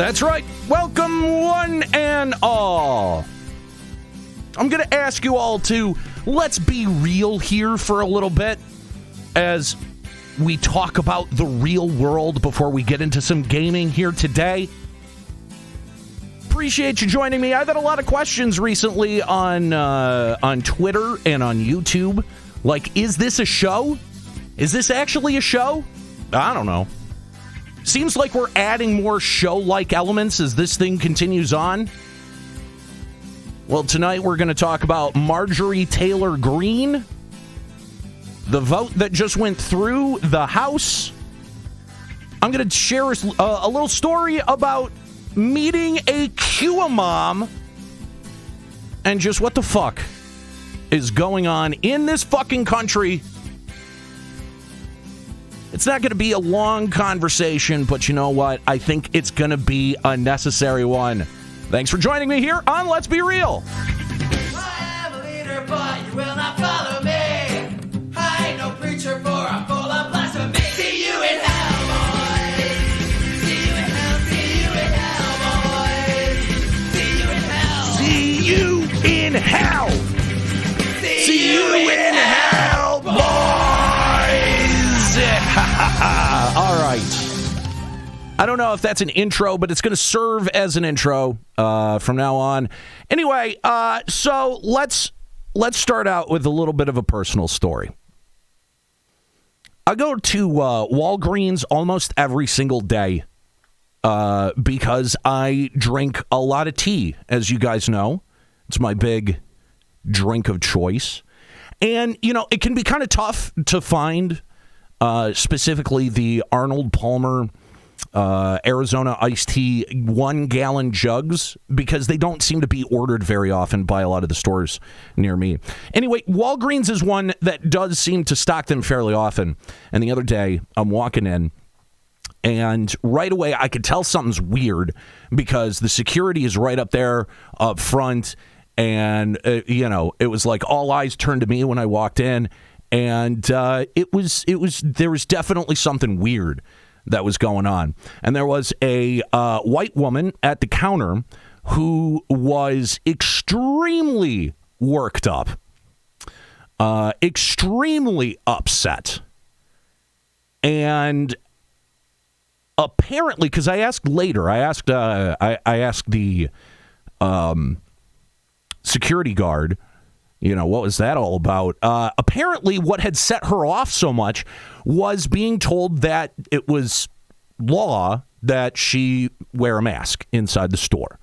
That's right. Welcome, one and all. I'm going to ask you all to let's be real here for a little bit as we talk about the real world before we get into some gaming here today. Appreciate you joining me. I've had a lot of questions recently on Twitter and on YouTube. Like, is this a show? Is this actually a show? I don't know. Seems like we're adding more show-like elements as this thing continues on. Well, tonight we're going to talk about Marjorie Taylor Greene, the vote that just went through the House. I'm going to share a little story about meeting a QAnon and just what the fuck is going on in this fucking country. It's not going to be a long conversation, but you know what? I think it's going to be a necessary one. Thanks for joining me here on Let's Be Real. I am a leader, but you will not follow me. I ain't no preacher, for I'm full of blasphemy. See you in hell, boys. See you in hell, see you in hell, boys. See you in hell. See you in hell. See you in hell, boys. All right. I don't know if that's an intro, but it's going to serve as an intro from now on. Anyway, so let's start out with a little bit of a personal story. I go to Walgreens almost every single day because I drink a lot of tea, as you guys know. It's my big drink of choice. And, you know, it can be kind of tough to find specifically the Arnold Palmer Arizona iced tea 1 gallon jugs because they don't seem to be ordered very often by a lot of the stores near me. Anyway, Walgreens is one that does seem to stock them fairly often. And the other day, I'm walking in, and right away I could tell something's weird because the security is right up there up front. And, you know, it was like all eyes turned to me when I walked in. And there was definitely something weird that was going on. And there was a white woman at the counter who was extremely worked up, extremely upset. And apparently, because I asked later, I asked the security guard, you know, what was that all about? Apparently, what had set her off so much was being told that it was law that she wear a mask inside the store.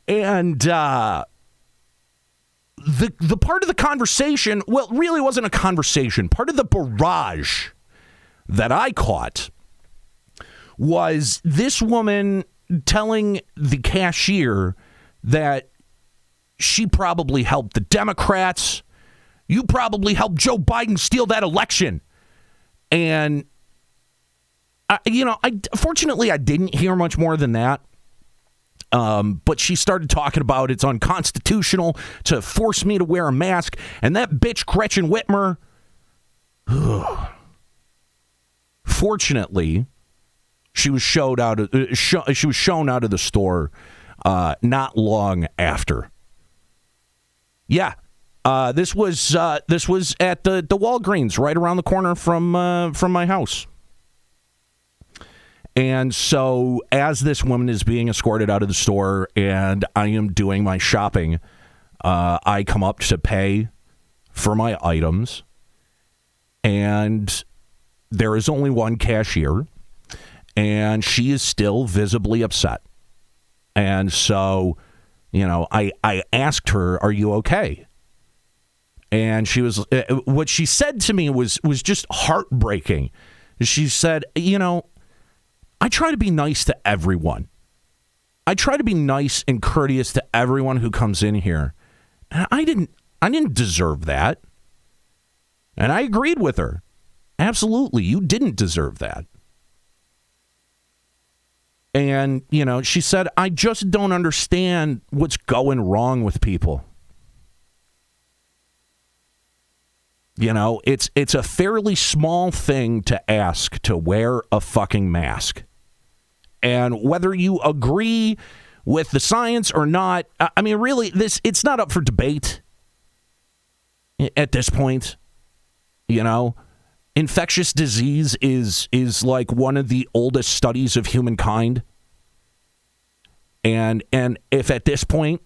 And the part of the conversation, well, it really wasn't a conversation. Part of the barrage that I caught was this woman telling the cashier that she probably helped the Democrats. You probably helped Joe Biden steal that election. And, fortunately, I didn't hear much more than that. But she started talking about it's unconstitutional to force me to wear a mask. And that bitch, Gretchen Whitmer, fortunately, she was shown out of the store not long after. Yeah, this was at the Walgreens right around the corner from my house. And so as this woman is being escorted out of the store and I am doing my shopping, I come up to pay for my items, and there is only one cashier, and she is still visibly upset. And so, you know, I asked her, "Are you okay?" And she was, what she said to me was just heartbreaking. She said, "You know, I try to be nice to everyone. I try to be nice and courteous to everyone who comes in here. And I didn't deserve that." And I agreed with her. Absolutely, you didn't deserve that. And, you know, she said, "I just don't understand what's going wrong with people." You know, it's a fairly small thing to ask to wear a fucking mask. And whether you agree with the science or not, I mean, really, it's not up for debate at this point. You know, infectious disease is like one of the oldest studies of humankind. And if at this point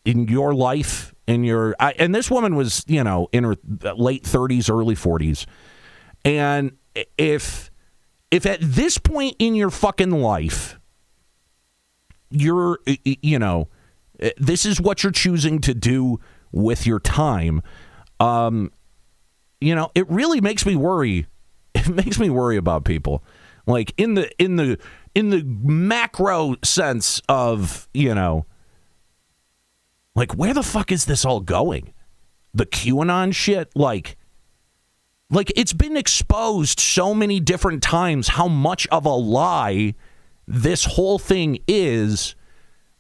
in your life, and this woman was, you know, in her late 30s, early 40s. And if at this point in your fucking life, you're, you know, this is what you're choosing to do with your time, you know, it really makes me worry. It makes me worry about people. Like in the macro sense of, you know, like, where the fuck is this all going? The QAnon shit? Like it's been exposed so many different times how much of a lie this whole thing is.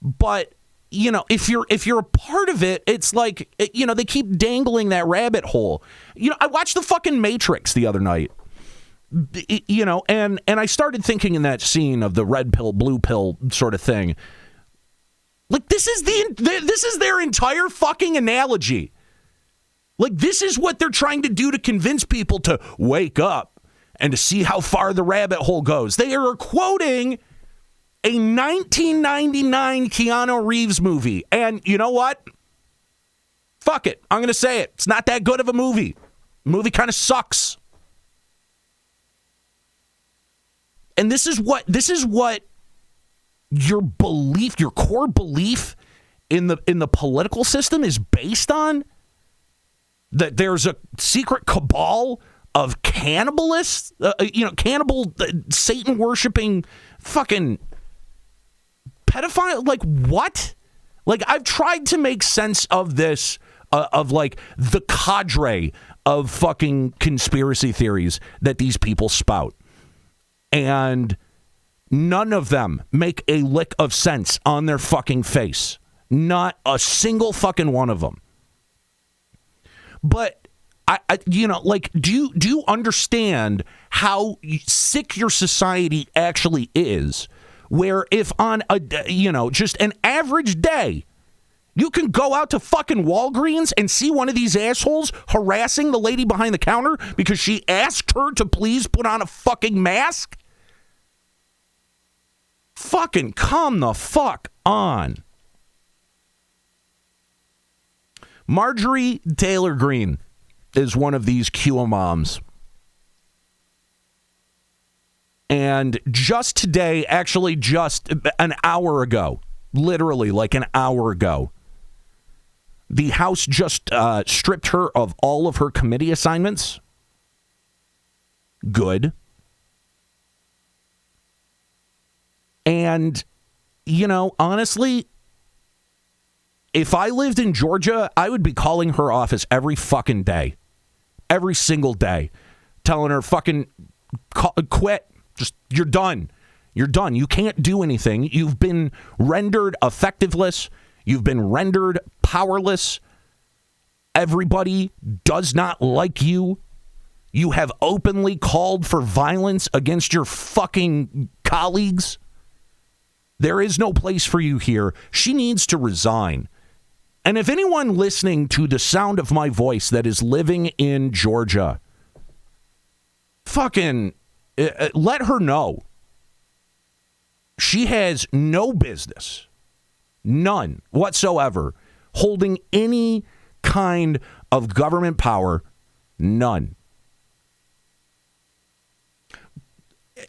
But, you know, if you're a part of it, it's like, you know, they keep dangling that rabbit hole. You know, I watched the fucking Matrix the other night. You know, and I started thinking in that scene of the red pill, blue pill sort of thing. Like, this is their entire fucking analogy. Like, this is what they're trying to do to convince people to wake up and to see how far the rabbit hole goes. They are quoting a 1999 Keanu Reeves movie. And you know what? Fuck it. I'm going to say it. It's not that good of a movie. The movie kind of sucks. And this is what your belief, your core belief in the political system is based on. That there's a secret cabal of cannibalists, you know, cannibal, Satan worshiping fucking pedophile. Like, what? Like, I've tried to make sense of this, of like the cadre of fucking conspiracy theories that these people spout. And none of them make a lick of sense on their fucking face. Not a single fucking one of them. But I you know, like, do you understand how sick your society actually is? Where if on a, you know, just an average day, you can go out to fucking Walgreens and see one of these assholes harassing the lady behind the counter because she asked her to please put on a fucking mask. Fucking come the fuck on. Marjorie Taylor Greene is one of these QAmoms. And just today, actually just an hour ago, literally like an hour ago, the House just stripped her of all of her committee assignments. Good. And, you know, honestly, if I lived in Georgia, I would be calling her office every fucking day. Every single day. Telling her fucking quit. Just, you're done. You're done. You can't do anything. You've been rendered effectiveless. You've been rendered powerless. Everybody does not like you. You have openly called for violence against your fucking colleagues. There is no place for you here. She needs to resign. And if anyone listening to the sound of my voice that is living in Georgia, fucking let her know. She has no business, none whatsoever, holding any kind of government power, none.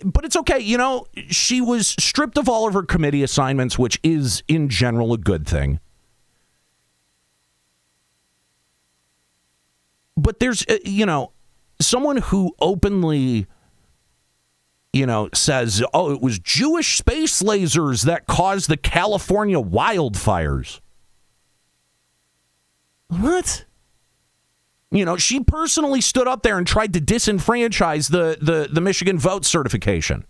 But it's okay, you know, she was stripped of all of her committee assignments, which is in general a good thing. But there's, you know, someone who openly, you know, says, oh, it was Jewish space lasers that caused the California wildfires. What? You know, she personally stood up there and tried to disenfranchise the Michigan vote certification.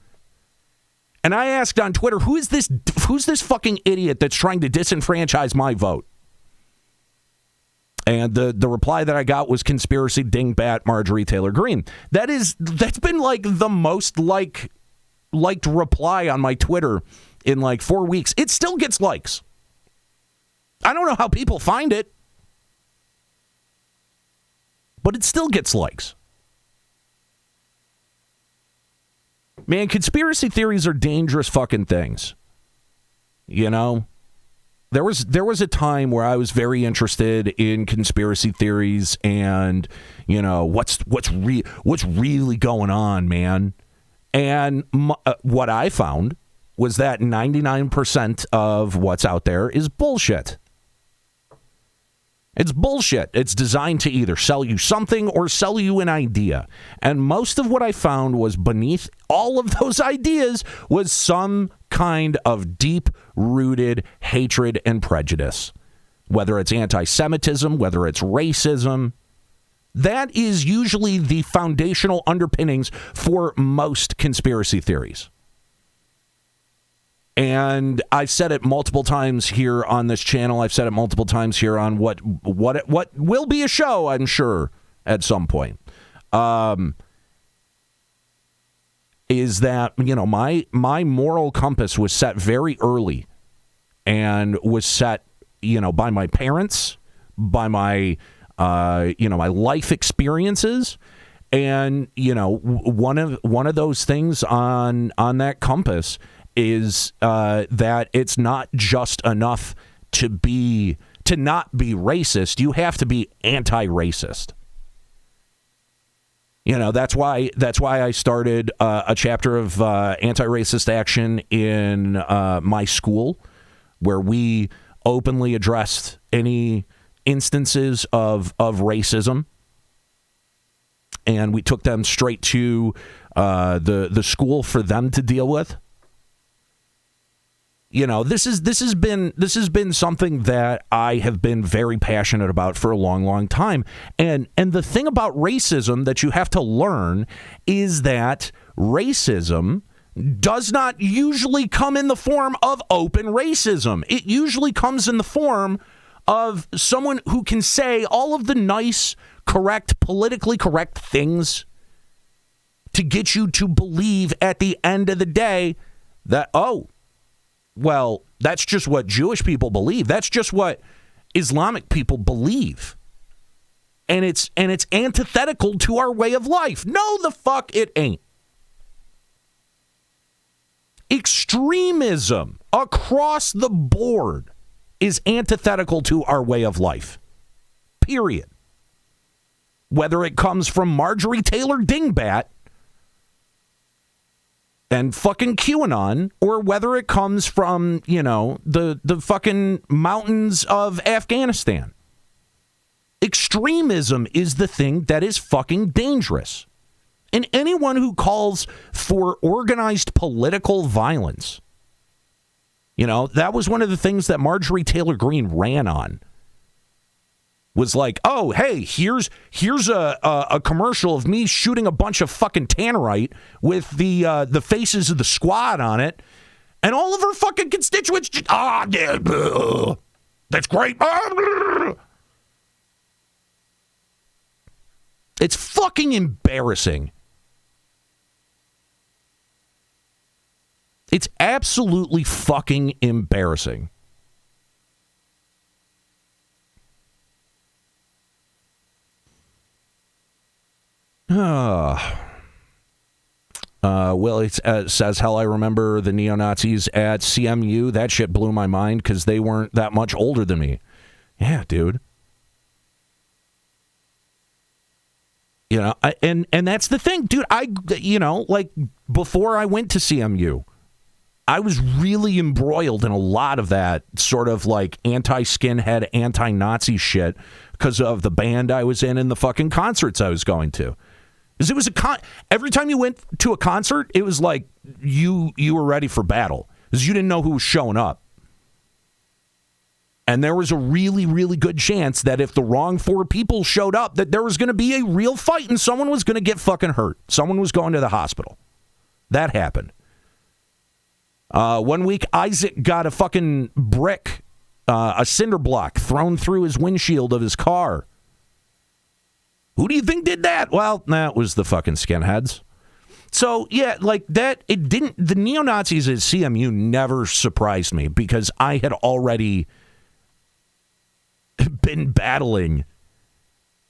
And I asked on Twitter, who's this fucking idiot that's trying to disenfranchise my vote? And the reply that I got was conspiracy dingbat Marjorie Taylor Greene. That's been like the most like liked reply on my Twitter in like 4 weeks, it still gets likes. I don't know how people find it, but it still gets likes. Man, conspiracy theories are dangerous fucking things. You know? There was a time where I was very interested in conspiracy theories and, you know, what's really going on, man. And what I found was that 99% of what's out there is bullshit. It's bullshit. It's designed to either sell you something or sell you an idea. And most of what I found was beneath all of those ideas was some kind of deep-rooted hatred and prejudice. Whether it's anti-Semitism, whether it's racism. That is usually the foundational underpinnings for most conspiracy theories. And I've said it multiple times here on this channel. I've said it multiple times here on what will be a show, I'm sure, at some point. Is that, you know, my moral compass was set very early and was set, you know, by my parents, by my, my life experiences. And, you know, one of those things on that compass is that it's not just enough to not be racist. You have to be anti-racist. You know, that's why I started a chapter of anti-racist action in my school, where we openly addressed any instances of racism, and we took them straight to the school for them to deal with. You know, this has been something that I have been very passionate about for a long, long time. And the thing about racism that you have to learn is that racism does not usually come in the form of open racism. It usually comes in the form of someone who can say all of the nice, correct, politically correct things to get you to believe at the end of the day that, oh, well, that's just what Jewish people believe. That's just what Islamic people believe. And it's antithetical to our way of life. No, the fuck it ain't. Extremism across the board is antithetical to our way of life. Period. Whether it comes from Marjorie Taylor Dingbat and fucking QAnon, or whether it comes from, you know, the fucking mountains of Afghanistan. Extremism is the thing that is fucking dangerous. And anyone who calls for organized political violence, you know, that was one of the things that Marjorie Taylor Greene ran on. Was like, oh, hey, here's a commercial of me shooting a bunch of fucking tannerite with the faces of the squad on it, and all of her fucking constituents just, yeah, that's great. It's fucking embarrassing. It's absolutely fucking embarrassing. Well, it says, hell, I remember the neo-Nazis at CMU. That shit blew my mind because they weren't that much older than me. Yeah, dude. You know, and that's the thing, dude. Like before I went to CMU, I was really embroiled in a lot of that sort of like anti-skinhead, anti-Nazi shit because of the band I was in and the fucking concerts I was going to. Because it was every time you went to a concert, it was like you were ready for battle because you didn't know who was showing up. And there was a really, really good chance that if the wrong four people showed up, that there was going to be a real fight and someone was going to get fucking hurt. Someone was going to the hospital. That happened. 1 week, Isaac got a fucking brick, a cinder block thrown through his windshield of his car. Who do you think did that? Well, that was the fucking skinheads. So, yeah, like that, it didn't, the neo-Nazis at CMU never surprised me because I had already been battling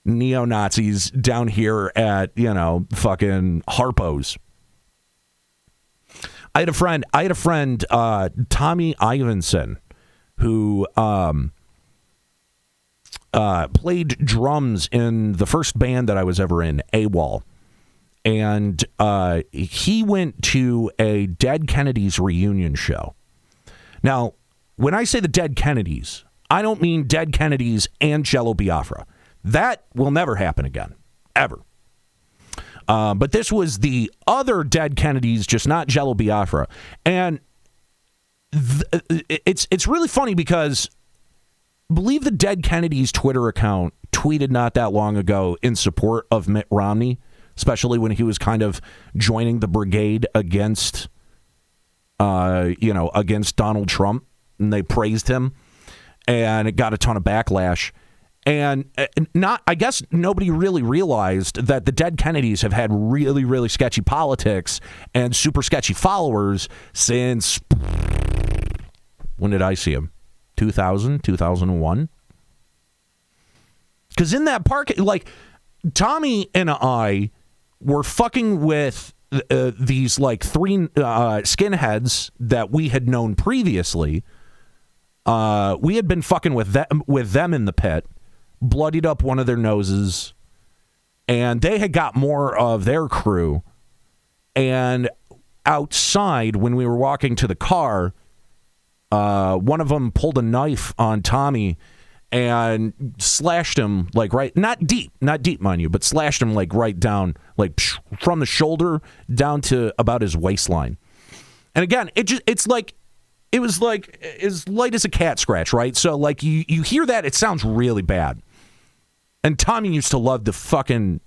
neo-Nazis down here at, fucking Harpo's. I had a friend, Tommy Ivanson, who played drums in the first band that I was ever in, AWOL. And he went to a Dead Kennedys reunion show. Now, when I say the Dead Kennedys, I don't mean Dead Kennedys and Jello Biafra. That will never happen again, ever. But this was the other Dead Kennedys, just not Jello Biafra. And it's really funny because I believe the Dead Kennedys Twitter account tweeted not that long ago in support of Mitt Romney, especially when he was kind of joining the brigade against, against Donald Trump, and they praised him, and it got a ton of backlash. And I guess nobody really realized that the Dead Kennedys have had really, really sketchy politics and super sketchy followers since, when did I see him? 2000, 2001? Because in that park, like, Tommy and I were fucking with these, like, three skinheads that we had known previously. We had been fucking with them in the pit, bloodied up one of their noses, and they had got more of their crew. And outside, when we were walking to the car, one of them pulled a knife on Tommy and slashed him, like, right, not deep, mind you, but slashed him, like, right down, like, from the shoulder down to about his waistline. And again, it was like as light as a cat scratch, right? So, like, you hear that, it sounds really bad. And Tommy used to love to fucking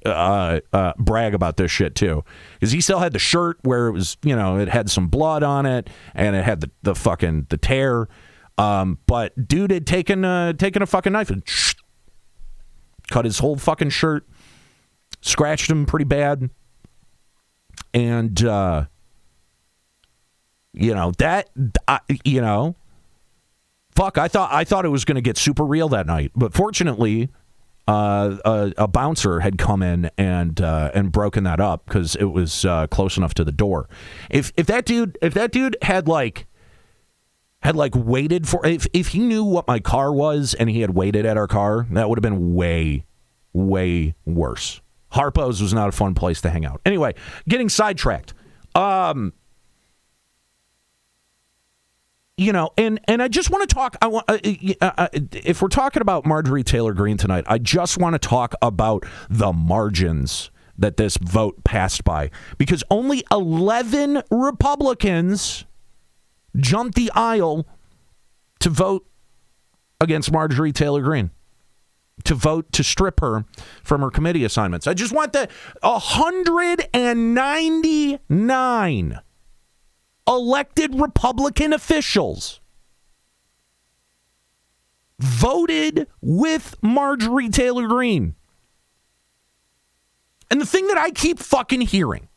brag about this shit too, because he still had the shirt where it was, it had some blood on it, and it had the fucking the tear. But dude had taken a fucking knife and cut his whole fucking shirt, scratched him pretty bad, and fuck, I thought it was going to get super real that night, but fortunately, a bouncer had come in and broken that up because it was close enough to the door. If that dude had waited for, if he knew what my car was and he had waited at our car, that would have been way, way worse. Harpo's was not a fun place to hang out. Anyway, getting sidetracked. And I just want to talk. If we're talking about Marjorie Taylor Greene tonight, I just want to talk about the margins that this vote passed by, because only 11 Republicans jumped the aisle to vote against Marjorie Taylor Greene, to vote to strip her from her committee assignments. I just want 199 elected Republican officials voted with Marjorie Taylor Greene. And the thing that I keep fucking hearing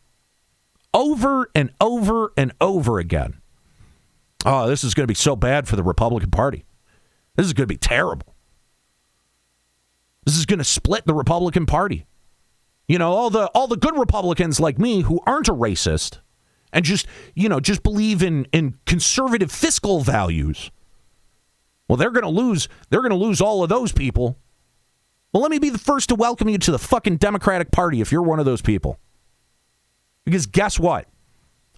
over and over and over again, oh, this is going to be so bad for the Republican Party. This is going to be terrible. This is going to split the Republican Party. All the good Republicans like me who aren't a racist and just believe in conservative fiscal values. Well, they're going to lose all of those people. Well, let me be the first to welcome you to the fucking Democratic Party if you're one of those people. Because guess what?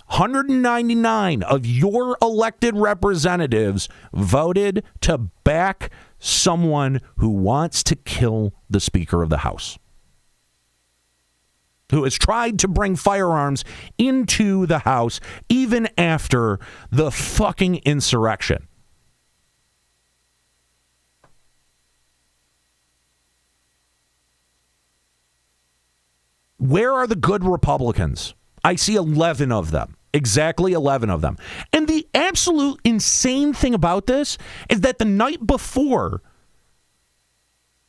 199 of your elected representatives voted to back someone who wants to kill the Speaker of the House, who has tried to bring firearms into the House even after the fucking insurrection. Where are the good Republicans? I see 11 of them. Exactly 11 of them. And the absolute insane thing about this is that the night before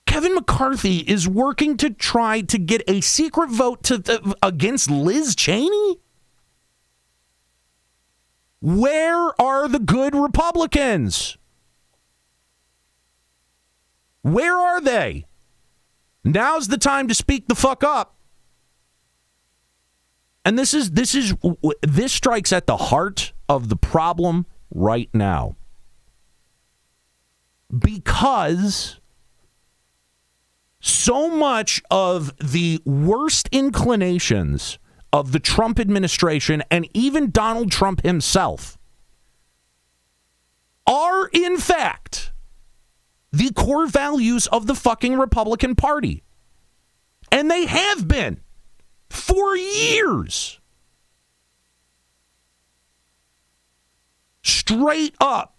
Kevin McCarthy is working to try to get a secret vote against Liz Cheney? Where are the good Republicans? Where are they? Now's the time to speak the fuck up. And this strikes at the heart of the problem right now. Because so much of the worst inclinations of the Trump administration and even Donald Trump himself are, in fact, the core values of the fucking Republican Party. And they have been for years. Straight up.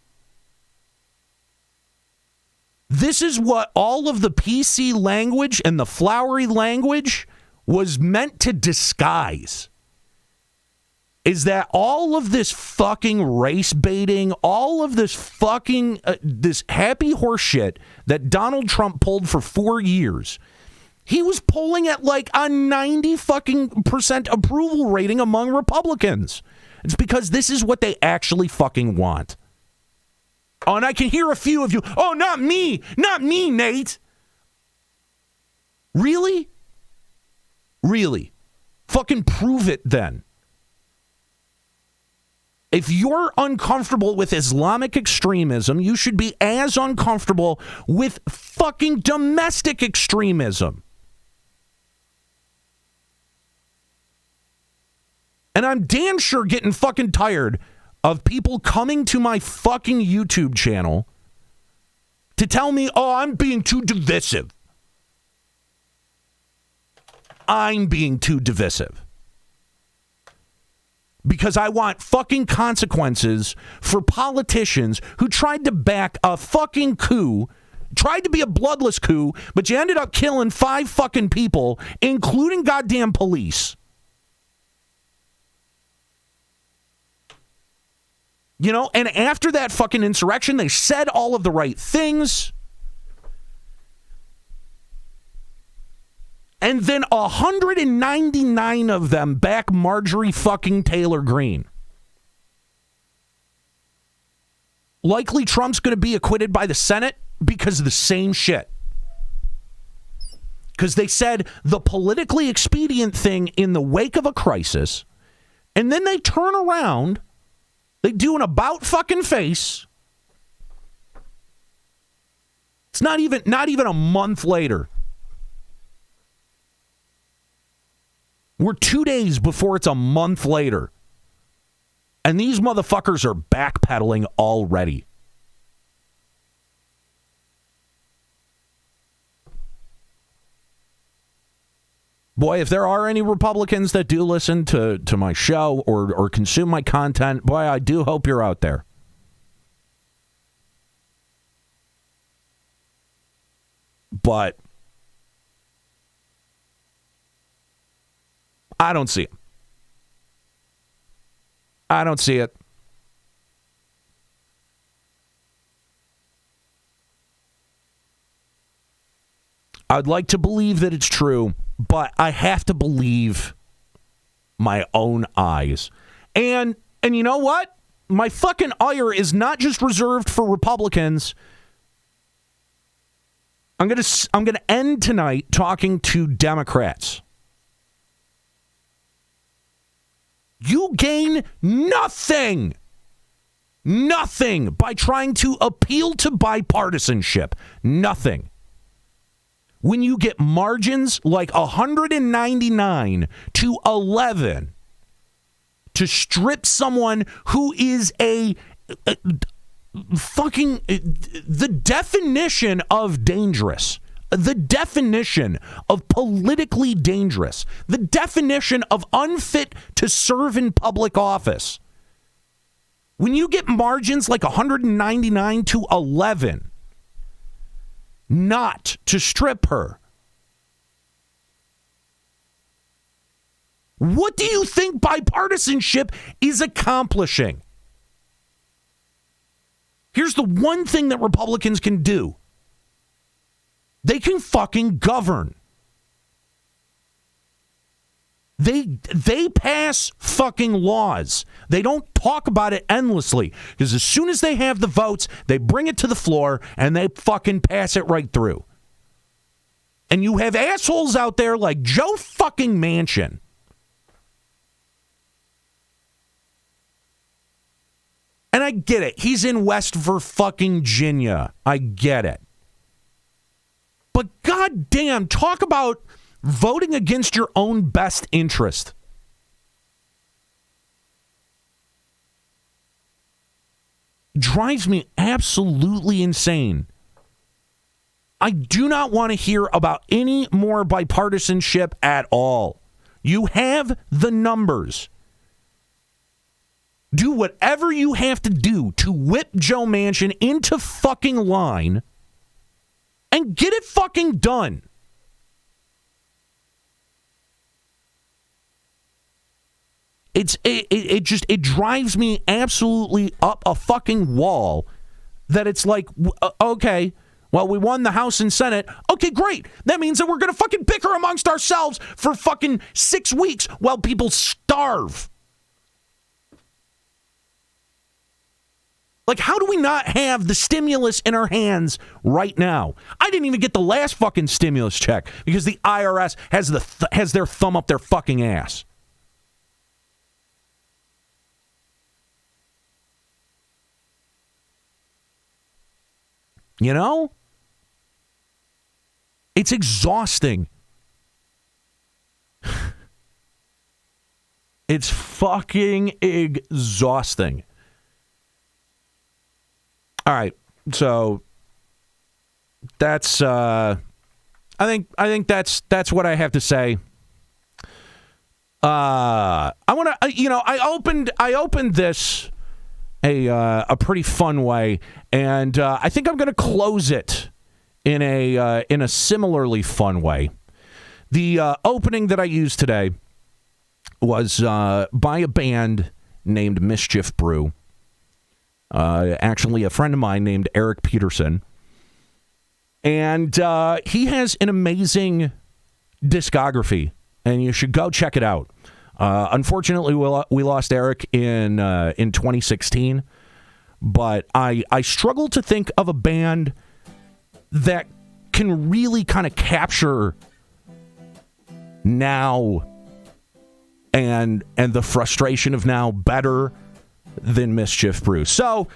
This is what all of the PC language and the flowery language was meant to disguise. Is that all of this fucking race baiting, all of this fucking, this happy horse shit that Donald Trump pulled for 4 years. He was polling at like a 90 fucking % approval rating among Republicans. It's because this is what they actually fucking want. Oh, and I can hear a few of you, oh, not me, Nate. Really? Really? Fucking prove it then. If you're uncomfortable with Islamic extremism, you should be as uncomfortable with fucking domestic extremism. And I'm damn sure getting fucking tired of people coming to my fucking YouTube channel to tell me, oh, I'm being too divisive. I'm being too divisive. Because I want fucking consequences for politicians who tried to back a fucking coup, tried to be a bloodless coup, but you ended up killing 5 fucking people, including goddamn police. You know, and after that fucking insurrection, they said all of the right things. And then 199 of them back Marjorie fucking Taylor Greene. Likely Trump's going to be acquitted by the Senate because of the same shit. Because they said the politically expedient thing in the wake of a crisis, and then they turn around, they do an about fucking face. It's not even a month later. We're 2 days before it's a month later. And these motherfuckers are backpedaling already. Boy, if there are any Republicans that do listen to my show or consume my content, boy, I do hope you're out there. But I don't see it. I don't see it. I'd like to believe that it's true, but I have to believe my own eyes. And you know what? My fucking ire is not just reserved for Republicans. I'm gonna end tonight talking to Democrats. You gain nothing by trying to appeal to bipartisanship. Nothing. When you get margins like 199 to 11 to strip someone who is a fucking the definition of dangerous, the definition of politically dangerous, the definition of unfit to serve in public office. When you get margins like 199 to 11 not to strip her, what do you think bipartisanship is accomplishing? Here's the one thing that Republicans can do. They can fucking govern. They pass fucking laws. They don't talk about it endlessly. Because as soon as they have the votes, they bring it to the floor and they fucking pass it right through. And you have assholes out there like Joe fucking Manchin. And I get it. He's in West Virginia. I get it. But goddamn, talk about voting against your own best interest. Drives me absolutely insane. I do not want to hear about any more bipartisanship at all. You have the numbers. Do whatever you have to do to whip Joe Manchin into fucking line and get it fucking done. It drives me absolutely up a fucking wall that it's like, okay, well, we won the House and Senate. Okay, great. That means that we're going to fucking bicker amongst ourselves for fucking 6 weeks while people starve. Like, how do we not have the stimulus in our hands right now? I didn't even get the last fucking stimulus check because the IRS has their thumb up their fucking ass. You know? It's exhausting. It's fucking exhausting. All right. So that's I think that's what I have to say. I want to I opened this a pretty fun way, and I think I'm going to close it in a similarly fun way. The opening that I used today was by a band named Mischief Brew. Actually, a friend of mine named Eric Peterson. And he has an amazing discography, and you should go check it out. Unfortunately, we lost Eric in 2016, but I struggle to think of a band that can really kind of capture now and the frustration of now better than Mischief Brew. So,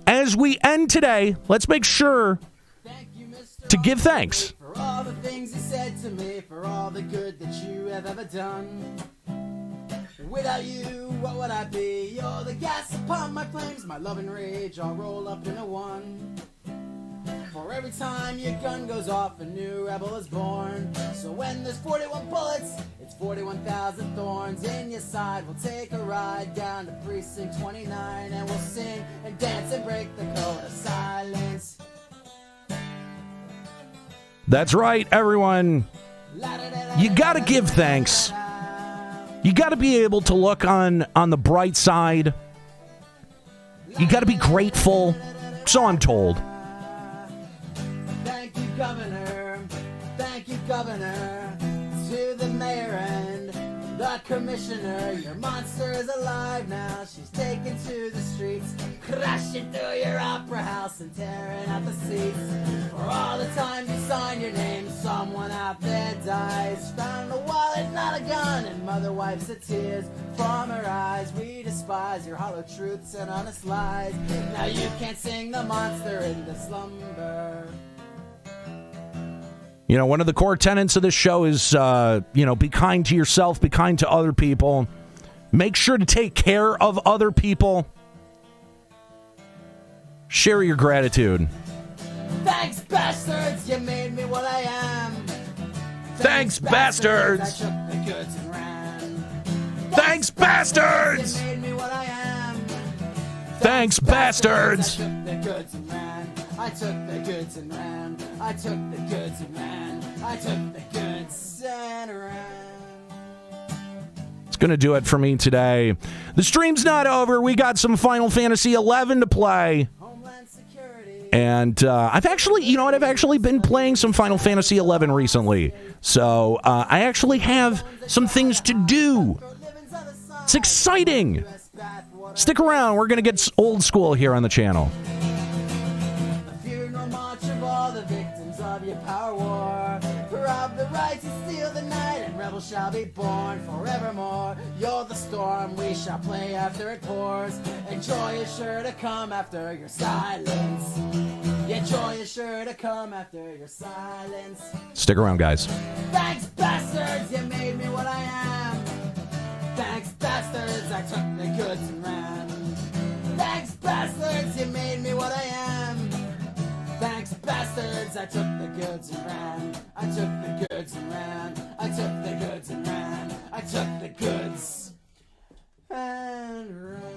as we end today, let's make sure to give thanks. For all the things you said to me, for all the good that you have ever done. Without you, what would I be? You're the gas upon my flames, my love and rage all roll up into one. For every time your gun goes off, a new rebel is born. So when there's 41 bullets, it's 41,000 thorns in your side. We'll take a ride down to precinct 29, and we'll sing and dance and break the code of silence. That's right, everyone. You got to give thanks. You got to be able to look on the bright side. You got to be grateful. So I'm told. Thank you, Governor. Thank you, Governor. To the mayor and the commissioner. Your monster is alive now. She's taken to the streets, crashing through your opera house and tearing out the seats. For all the time you sign your name, someone out there dies. Found a wallet, not a gun, and mother wipes the tears from her eyes. We despise your hollow truths and honest lies. Now you can't sing the monster into slumber. You know, one of the core tenets of this show is, be kind to yourself, be kind to other people. Make sure to take care of other people. Share your gratitude. Thanks, bastards, you made me what I am. Thanks, bastards. I took the goods and ran. Thanks, bastards. You made me what I am. Thanks, bastards. I took the goods and ran. I took the goods and ran. I took the goods and ran. I took the goods and ran. It's going to do it for me today. The stream's not over. We got some Final Fantasy XI to play. Homeland Security. And I've actually, you know what? I've actually been playing some Final Fantasy 11 recently. So I actually have some things to do. It's exciting. Stick around. We're going to get old school here on the channel. Fear no march of all the victims of your power war. Rob the right to steal the night, and rebels shall be born forevermore. You're the storm, we shall play after it pours. And joy is sure to come after your silence. Yeah, joy is sure to come after your silence. Stick around, guys. Thanks, bastards, you made me what I am. Thanks, bastards, I took the goods and ran. Thanks, bastards, you made me what I am. Thanks, bastards, I took the goods and ran. I took the goods and ran. I took the goods and ran. I took the goods and ran.